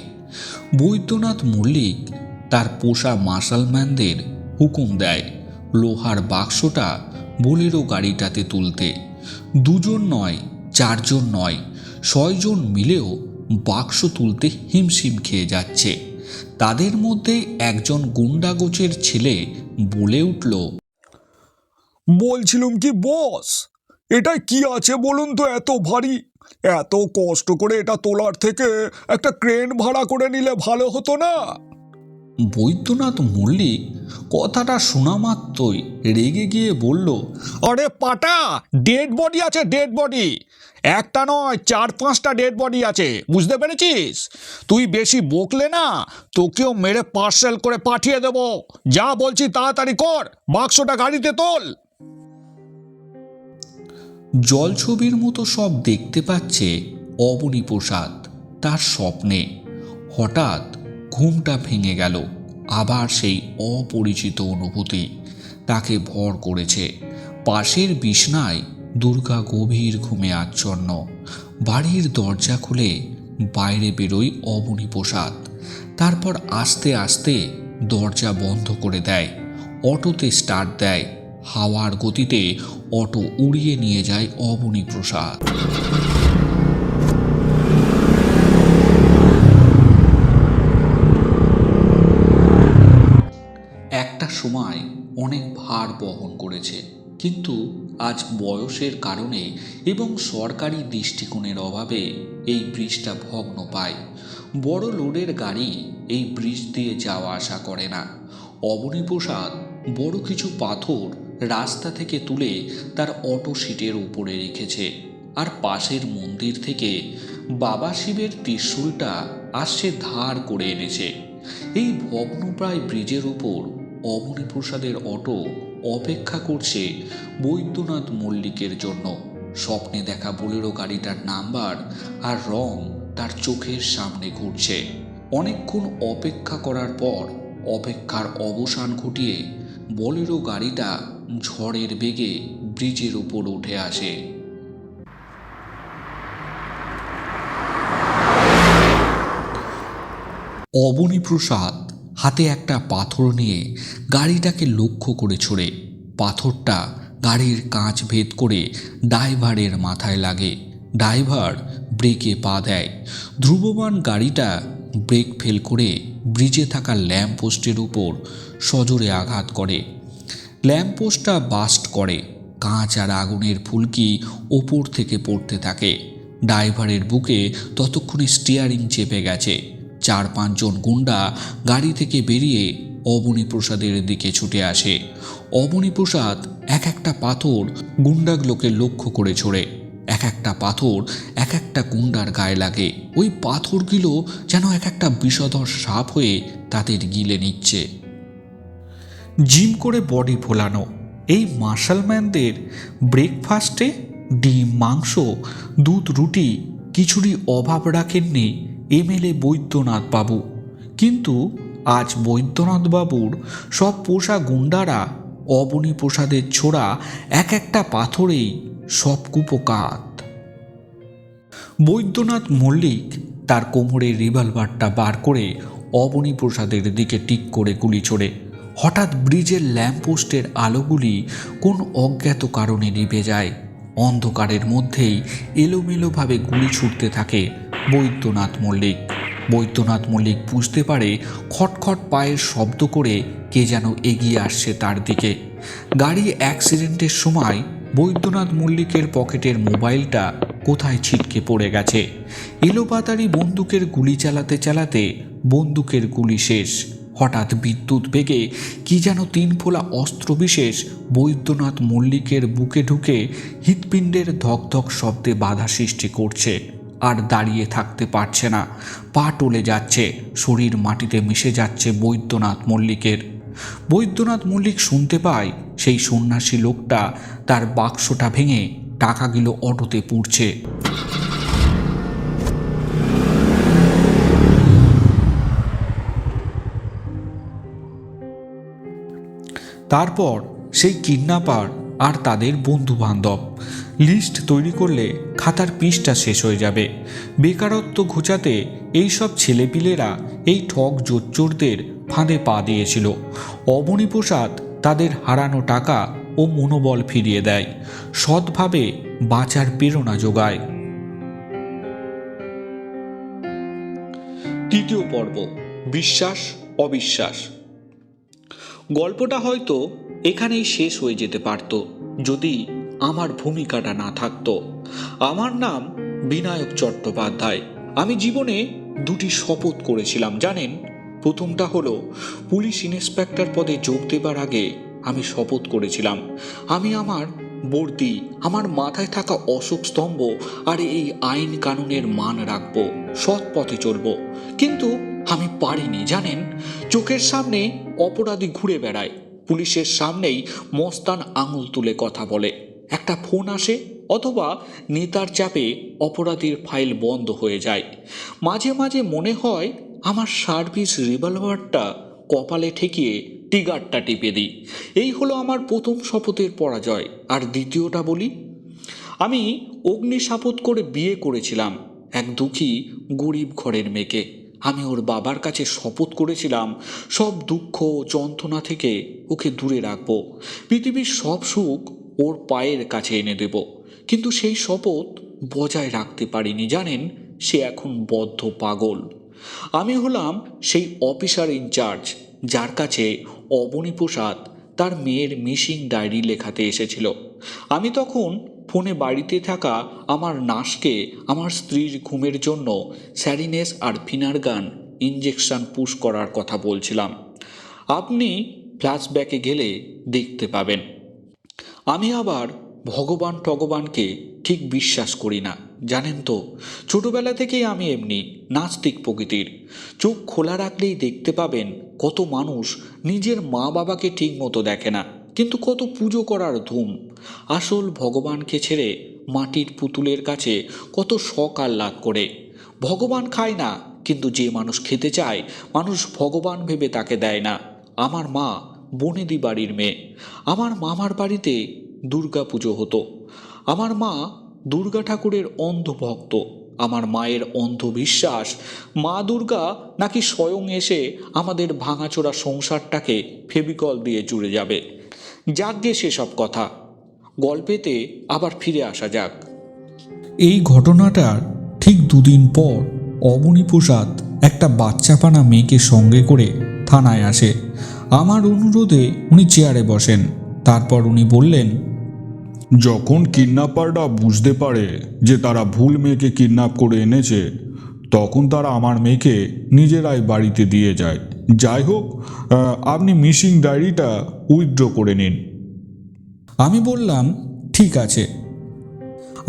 A: বৈদ্যনাথ মল্লিক তার পোষা মার্শালম্যানদের হুকুম দেয় লোহার বাক্সটা বোলেরো গাড়িটাতে তুলতে। 2 জন নয়, 4 জন নয়, 6 জন মিলেও বাক্স তুলতে হিমশিম খেয়ে যাচ্ছে। তাদের মধ্যে একজন গুন্ডাগোছের ছেলে বলে উঠল,
B: বলছিলাম কি বস, এটা কি আছে বলুন তো এত ভারী? এত কষ্ট করে এটা তোলার থেকে একটা ক্রেন ভাড়া করে নিলে ভালো হতো না?
A: বৈদ্যনাথ মল্লিক কথাটা শোনা মাত্রই রেগে গিয়ে বলল,
B: আরে পাটা, ডেড বডি আছে, ডেড বডি। একটা নয়, 4-5টা ডেড বডি আছে, বুঝতে পেরেছিস? তুই বেশি বকলে না তোকেও মেরে পার্সেল করে পাঠিয়ে দেব। যা বলছি তাড়াতাড়ি কর, বাক্সটা গাড়িতে তোল।
A: জলছবির মতো সব দেখতে পাচ্ছে অবনীপ্রসাদ তার স্বপ্নে। হঠাৎ ঘুমটা ভেঙে গেল। আবার সেই অপরিচিত অনুভূতি তাকে ভর করেছে। পাশের বিছনায় দুর্গা গভীর ঘুমে আচ্ছন্ন। বাড়ির দরজা খুলে বাইরে বেরোয় অবনীপ্রসাদ। তারপর আস্তে আস্তে দরজা বন্ধ করে দেয়। অটোতে স্টার্ট দেয়। হাওয়ার গতিতে অটো উড়িয়ে নিয়ে যায় অবনীপ্রসাদ। একটা সময় অনেক ভার বহন করেছে, কিন্তু আজ বয়সের কারণে এবং সরকারি দৃষ্টিকোণের অভাবে এই ব্রিজটা ভগ্ন পায়। বড় লোডের গাড়ি এই ব্রিজ দিয়ে যাওয়া আসা করে না। অবনীপ্রসাদ বড় কিছু পাথর রাস্তা থেকে তুলে তার অটো সিটের উপরে রেখেছে। আর পাশের মন্দির থেকে বাবা শিবের ত্রিশূলটা আসছে ধার করে এনেছে। এই ভগ্নপ্রায় ব্রিজের উপর অবনীপ্রসাদের অটো অপেক্ষা করছে বৈদ্যনাথ মল্লিকের জন্য। স্বপ্নে দেখা বোলেরো গাড়িটার নাম্বার আর রং তার চোখের সামনে ঘুরছে। অনেকক্ষণ অপেক্ষা করার পর অপেক্ষার অবসান ঘটিয়ে বোলেরো গাড়িটা ঝড়ের বেগে ব্রিজের উপর উঠে আসে। অবনীপ্রসাদ হাতে একটা পাথর নিয়ে গাড়িটাকে লক্ষ্য করে ছোড়ে। পাথরটা গাড়ির কাঁচ ভেদ করে ড্রাইভারের মাথায় লাগে। ড্রাইভার ব্রেকে পা দেয়। ধ্রুবমান গাড়িটা ব্রেক ফেল করে ব্রিজে থাকা ল্যাম্পপোস্টের উপর সজোরে আঘাত করে। ল্যাম্পপোস্টটা বাস্ট করে। কাঁচ আর আগুনের ফুলকি ওপর থেকে পড়তে থাকে। ড্রাইভারের বুকে ততক্ষণে স্টিয়ারিং চেপে গেছে। 4-5 জন গুন্ডা গাড়ি থেকে বেরিয়ে অবনীপ্রসাদের দিকে ছুটে আসে। অবনীপ্রসাদ এক একটা পাথর গুন্ডাগুলোকে লক্ষ্য করে ছোড়ে। এক একটা পাথর এক একটা গুন্ডার গায়ে লাগে। ওই পাথরগুলো যেন এক একটা বিষধর সাপ হয়ে তাদের গিলে নিচ্ছে। জিম করে বডি ফোলানো এই মার্শালম্যানদের ব্রেকফাস্টে ডিম, মাংস, দুধ, রুটি কিছুরই অভাব রাখেননি এমএলএ বৈদ্যনাথ বাবু। কিন্তু আজ বৈদ্যনাথ বাবুর সব পোষা গুন্ডারা অবনীপ্রসাদের ছোড়া এক একটা পাথরেই সব কুপোকাত। বৈদ্যনাথ মল্লিক তার কোমরের রিভলভারটা বার করে অবনীপ্রসাদের দিকে টিক করে গুলি ছোড়ে। হঠাৎ ব্রিজের ল্যাম্পপোস্টের আলোগুলি কোন অজ্ঞাত কারণে নিভে যায়। অন্ধকারের মধ্যেই এলোমেলোভাবে গুলি ছুটতে থাকে বৈদ্যনাথ মল্লিক। বৈদ্যনাথ মল্লিক বুঝতে পারে খটখট পায়ের শব্দ করে কে যেন এগিয়ে আসছে তার দিকে। গাড়ি অ্যাক্সিডেন্টের সময় বৈদ্যনাথ মল্লিকের পকেটের মোবাইলটা কোথায় ছিটকে পড়ে গেছে। এলোপাতাড়ি বন্দুকের গুলি চালাতে চালাতে বন্দুকের গুলি শেষ। হঠাৎ বিদ্যুৎ বেগে কি যেন 3 ফোলা অস্ত্র বিশেষ বৈদ্যনাথ মল্লিকের বুকে ঢুকে হৃৎপিণ্ডের ধকধক শব্দে বাধা সৃষ্টি করছে। আর দাঁড়িয়ে থাকতে পারছে না। পা টলে যাচ্ছে, শরীর মাটিতে মিশে যাচ্ছে বৈদ্যনাথ মল্লিকের। বৈদ্যনাথ মল্লিক শুনতে পায় সেই সন্ন্যাসী লোকটা তার বাক্সটা ভেঙে টাকাগুলো অটোতে পুড়ছে। তারপর সেই কিডন্যাপার আর তাদের বন্ধু বান্ধব লিস্ট তৈরি করলে খাতার পৃষ্ঠা শেষ হয়ে যাবে। বেকারত্ব ঘোচাতে এইসব ছেলেপিলেরা এই ঠক জোচ্চোরদের ফাঁদে পা দিয়েছিল। অবনীপ্রসাদ তাদের হারানো টাকা ও মনোবল ফিরিয়ে দেয়, সৎভাবে বাঁচার প্রেরণা যোগায়। তৃতীয় পর্ব, বিশ্বাস অবিশ্বাস। গল্পটা হয়তো এখানেই শেষ হয়ে যেতে পারত যদি আমার ভূমিকাটা না থাকতো। আমার নাম বিনায়ক চট্টোপাধ্যায়। আমি জীবনে 2টি শপথ করেছিলাম জানেন। প্রথমটা হলো পুলিশ ইন্সপেক্টর পদে যোগ দেবার আগে আমি শপথ করেছিলাম আমি আমার বর্দি, আমার মাথায় থাকা অশোক স্তম্ভ আর এই আইন কানুনের মান রাখবো, সৎ পথে চলবো। কিন্তু আমি পারিনি জানেন। চোখের সামনে অপরাধী ঘুরে বেড়ায়, পুলিশের সামনেই মস্তান আঙুল তুলে কথা বলে। একটা ফোন আসে অথবা নেতার চাপে অপরাধীর ফাইল বন্ধ হয়ে যায়। মাঝে মাঝে মনে হয় আমার সার্ভিস রিভলভারটা কপালে ঠেকিয়ে ট্রিগারটা টিপে দিই। এই হলো আমার প্রথম শপথের পরাজয়। আর দ্বিতীয়টা বলি, আমি অগ্নি শপথ করে বিয়ে করেছিলাম এক দুঃখী গরিব ঘরের মেয়েকে। আমি ওর বাবার কাছে শপথ করেছিলাম সব দুঃখ যন্ত্রণা থেকে ওকে দূরে রাখবো, পৃথিবীর সব সুখ ওর পায়ের কাছে এনে দেব। কিন্তু সেই শপথ বজায় রাখতে পারিনি জানেন। সে এখন বদ্ধ পাগল। আমি হলাম সেই অফিসার ইনচার্জ যার কাছে অবনীপ্রসাদ তার মেয়ের মিসিং ডায়েরি লেখাতে এসেছিল। আমি তখন ফোনে বাড়িতে থাকা আমার নার্সকে আমার স্ত্রীর ঘুমের জন্য স্যারিনেস আর ফিনারগান ইঞ্জেকশন পুশ করার কথা বলছিলাম। আপনি ফ্ল্যাশব্যাকে গেলে দেখতে পাবেন। আমি আবার ভগবানকে ঠিক বিশ্বাস করি না, জানেন তো। ছোটবেলা থেকেই আমি এমনি নাস্তিক প্রকৃতির। চোখ খোলা রাখলেই দেখতে পাবেন কত মানুষ নিজের মা বাবাকে ঠিক মতো দেখে না, কিন্তু কত পুজো করার ধুম। আসল ভগবানকে ছেড়ে মাটির পুতুলের কাছে কত শখ আহ্লাদ করে। ভগবান খায় না, কিন্তু যে মানুষ খেতে চায় মানুষ ভগবান ভেবে তাকে দেয় না। আমার মা বনেদি বাড়ির মেয়ে। আমার মামার বাড়িতে দুর্গা পুজো হতো। আমার মা দুর্গা ঠাকুরের অন্ধ ভক্ত। আমার মায়ের অন্ধবিশ্বাস মা দুর্গা নাকি স্বয়ং এসে আমাদের ভাঙাচোরা সংসারটাকে ফেভিকল দিয়ে জুড়ে যাবে। যাকগে সেসব কথা, গল্পেতে আবার ফিরে আসা যাক। এই ঘটনাটার ঠিক 2 দিন পর অবনীপ্রসাদ একটা বাচ্চাপানা মেয়েকে সঙ্গে করে থানায় আসে। আমার অনুরোধে উনি চেয়ারে বসেন। তারপর উনি বললেন,
B: যখন কিডন্যাপাররা বুঝতে পারে যে তারা ভুল মেয়েকে কিডন্যাপ করে এনেছে, তখন তারা আমার মেয়েকে নিজেরাই বাড়িতে দিয়ে যায়। যাই হোক, আপনি মিসিং ডায়েরিটা উইথড্র করে নিন।
A: আমি বললাম, ঠিক আছে।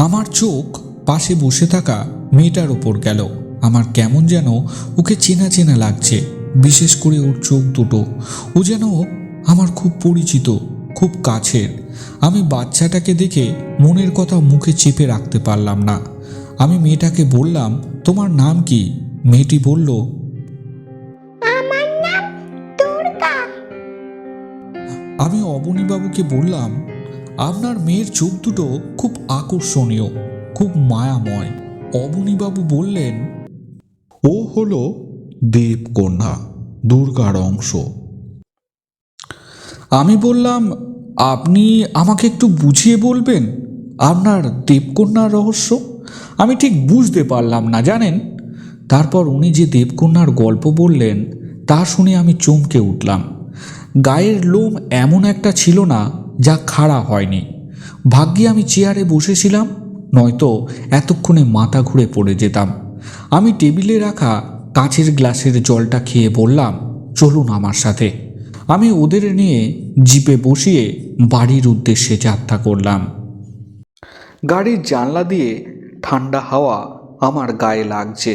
A: আমার চোখ পাশে বসে থাকা মেয়েটার ওপর গেল। আমার কেমন যেন ওকে চেনা চেনা লাগছে, বিশেষ করে ওর চোখ দুটো। ও যেন আমার খুব পরিচিত, খুব কাছের। আমি বাচ্চাটাকে দেখে মনের কথা মুখে চেপে রাখতে পারলাম না। আমি মেয়েটাকে বললাম, তোমার নাম কি? মেয়েটি বলল,
D: আমার নাম দুর্গা।
A: আমি অবনীবাবুকে বললাম, আপনার মেয়ের চোখ দুটো খুব আকর্ষণীয়, খুব মায়াময়। অবনীবাবু বললেন,
B: ও হলো দেবকন্যা, দুর্গার অংশ।
A: আমি বললাম, আপনি আমাকে একটু বুঝিয়ে বলবেন আপনার দেবকন্যার রহস্য? আমি ঠিক বুঝতে পারলাম না, জানেন। তারপর উনি যে দেবকন্যার গল্প বললেন তা শুনে আমি চমকে উঠলাম। গায়ের লোম এমন একটা ছিল না যা খাড়া হয়নি। ভাগ্যে আমি চেয়ারে বসেছিলাম, নয়তো এতক্ষণে মাথা ঘুরে পড়ে যেতাম। আমি টেবিলে রাখা কাচের গ্লাসের জলটা খেয়ে বললাম, চলুন আমার সাথে। আমি ওদের নিয়ে জিপে বসিয়ে বাড়ির উদ্দেশ্যে যাত্রা করলাম। গাড়ির জানলা দিয়ে ঠান্ডা হাওয়া আমার গায়ে লাগছে।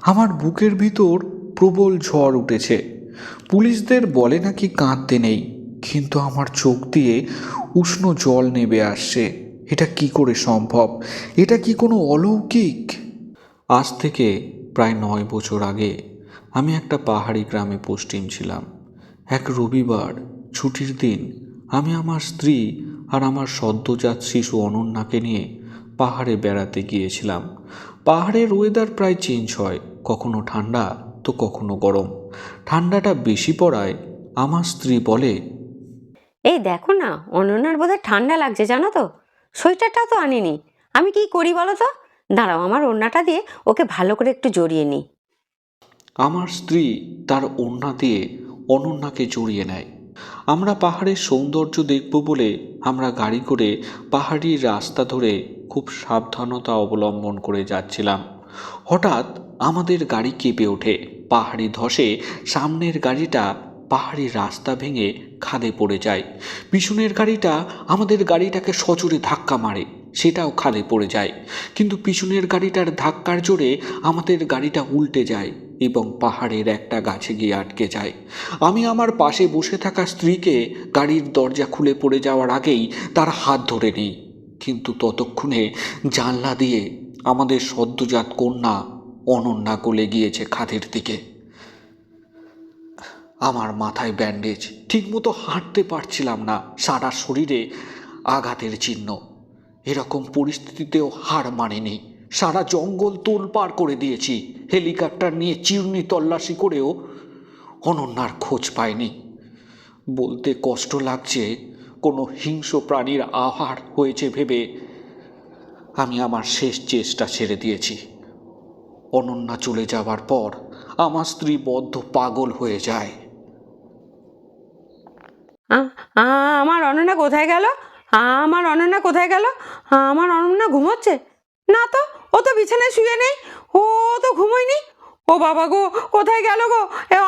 A: আমার বুকের ভিতর প্রবল ঝড় উঠেছে। পুলিশদের বলে নাকি কাঁদতে নেই, কিন্তু আমার চোখ দিয়ে উষ্ণ জল নেমে আসছে। এটা কি করে সম্ভব? এটা কি কোনো অলৌকিক? আজ থেকে প্রায় 9 বছর আগে আমি একটা পাহাড়ি গ্রামে পোস্টিং ছিলাম। এক রবিবার ছুটির দিন আমি আমার স্ত্রী আর আমার সদ্যজাত শিশু অনন্যাকে নিয়ে পাহাড়ে বেড়াতে গিয়েছিলাম। পাহাড়ের ওয়েদার প্রায় চেঞ্জ হয়, কখনো ঠান্ডা তো কখনো গরম। ঠান্ডাটা বেশি পড়ায় আমার স্ত্রী বলে,
C: এই দেখো না, অনন্যার বোধহয় ঠান্ডা লাগছে, জানো তো। সোয়েটারটাও তো আনিনি। আমি কি করি বলো তো? দাঁড়াও, আমার ওড়নাটা দিয়ে ওকে ভালো করে একটু জড়িয়ে নিই।
A: আমার স্ত্রী তার ওড়না দিয়ে অনন্যাকে জড়িয়ে নেয়। আমরা পাহাড়ের সৌন্দর্য দেখব বলে আমরা গাড়ি করে পাহাড়ি রাস্তা ধরে খুব সাবধানতা অবলম্বন করে যাচ্ছিলাম। হঠাৎ আমাদের গাড়ি কেঁপে ওঠে। পাহাড়ি ধসে সামনের গাড়িটা পাহাড়ি রাস্তা ভেঙে খাদে পড়ে যায়। পিছনের গাড়িটা আমাদের গাড়িটাকে সজোরে ধাক্কা মারে, সেটাও খাদে পড়ে যায়। কিন্তু পিছনের গাড়িটার ধাক্কার জোরে আমাদের গাড়িটা উল্টে যায় এবং পাহাড়ের একটা গাছে গিয়ে আটকে যায়। আমি আমার পাশে বসে থাকা স্ত্রীকে গাড়ির দরজা খুলে পড়ে যাওয়ার আগেই তার হাত ধরে নিই, কিন্তু ততক্ষণে জানলা দিয়ে আমাদের সদ্যজাত কন্যা অনন্যা গলে গিয়েছে খাদের দিকে। আমার মাথায় ব্যান্ডেজ, ঠিকমতো হাঁটতে পারছিলাম না, সারা শরীরে আঘাতের চিহ্ন। এরকম পরিস্থিতিতেও হার মানেনি। সারা জঙ্গল তোলপাড় করে দিয়েছি, হেলিকপ্টার নিয়ে চিরুনি তল্লাশি করেও অনন্যার খোঁজ পাইনি। বলতে কষ্ট লাগছে, কোনো হিংস্র প্রাণীর আহার হয়েছে ভেবে আমি আমার শেষ চেষ্টা ছেড়ে দিয়েছি। অনন্যা চলে যাবার পর আমার স্ত্রী বদ্ধ পাগল হয়ে যায়।
C: আমার অনন্যা কোথায় গেল? আমার অনন্যা কোথায় গেল? আমার অনন্যা ঘুমোচ্ছে না তো? ও তো বিছানায় শুয়ে নেই, ও তো ঘুমোয়নি। ও বাবা গো, কোথায় গেল গো?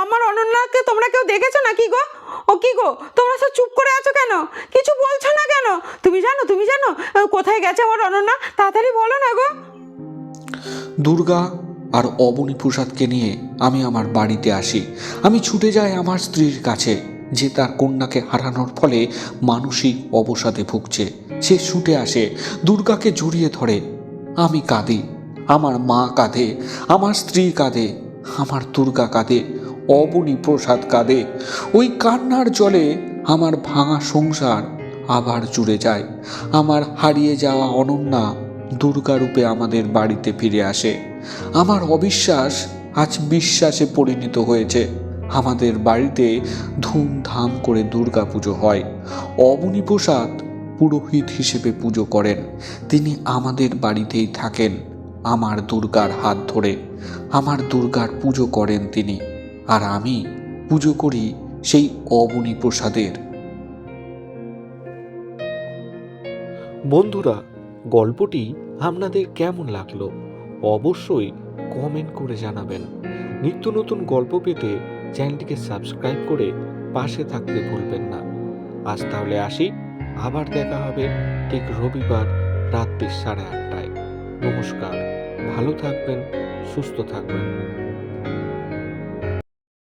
C: আমার অনন্যাকে তোমরা কেউ দেখেছো নাকি গো? ও কি গো, তোমরা সব চুপ করে আছো কেন? কিছু বলছো না কেন? তুমি জানো কোথায় গেছে আমার অনন্যা? তাড়াতাড়ি বলো না গো।
A: দুর্গা আর অবনী প্রসাদকে নিয়ে আমি আমার বাড়িতে আসি। আমি ছুটে যাই আমার স্ত্রীর কাছে, যে তার কন্যাকে হারানোর ফলে মানসিক অবসাদে ভুগছে। সে ছুটে আসে, দুর্গাকে জড়িয়ে ধরে। আমি কাঁদি, আমার মা কাঁদে, আমার স্ত্রী কাঁদে, আমার দুর্গা কাঁদে, অবনী প্রসাদ কাঁদে। ওই কান্নার জলে আমার ভাঙা সংসার আবার জুড়ে যায়। আমার হারিয়ে যাওয়া অনন্যা দুর্গা রূপে আমাদের বাড়িতে ফিরে আসে। আমার অবিশ্বাস আজ বিশ্বাসে পরিণত হয়েছে। আমাদের বাড়িতে ধুমধাম করে দুর্গা পুজো হয়। অবনী প্রসাদ পুরোহিত হিসেবে পুজো করেন। তিনি আমাদের বাড়িতেই থাকেন, আমার দুর্গার হাত ধরে আমার দুর্গার পুজো করেন তিনি, আর আমি পুজো করি সেই অবনী প্রসাদের।
E: বন্ধুরা, গল্পটি আপনাদের কেমন লাগলো অবশ্যই কমেন্ট করে জানাবেন। নিত্য নতুন গল্প পেতে চ্যানেলটিকে সাবস্ক্রাইব করে পাশে থাকতে ভুলবেন না। আজ তাহলে আসি, আবার দেখা হবে ঠিক রবিবার রাত্রি 8:30টায়। নমস্কার, ভালো থাকবেন, সুস্থ থাকবেন।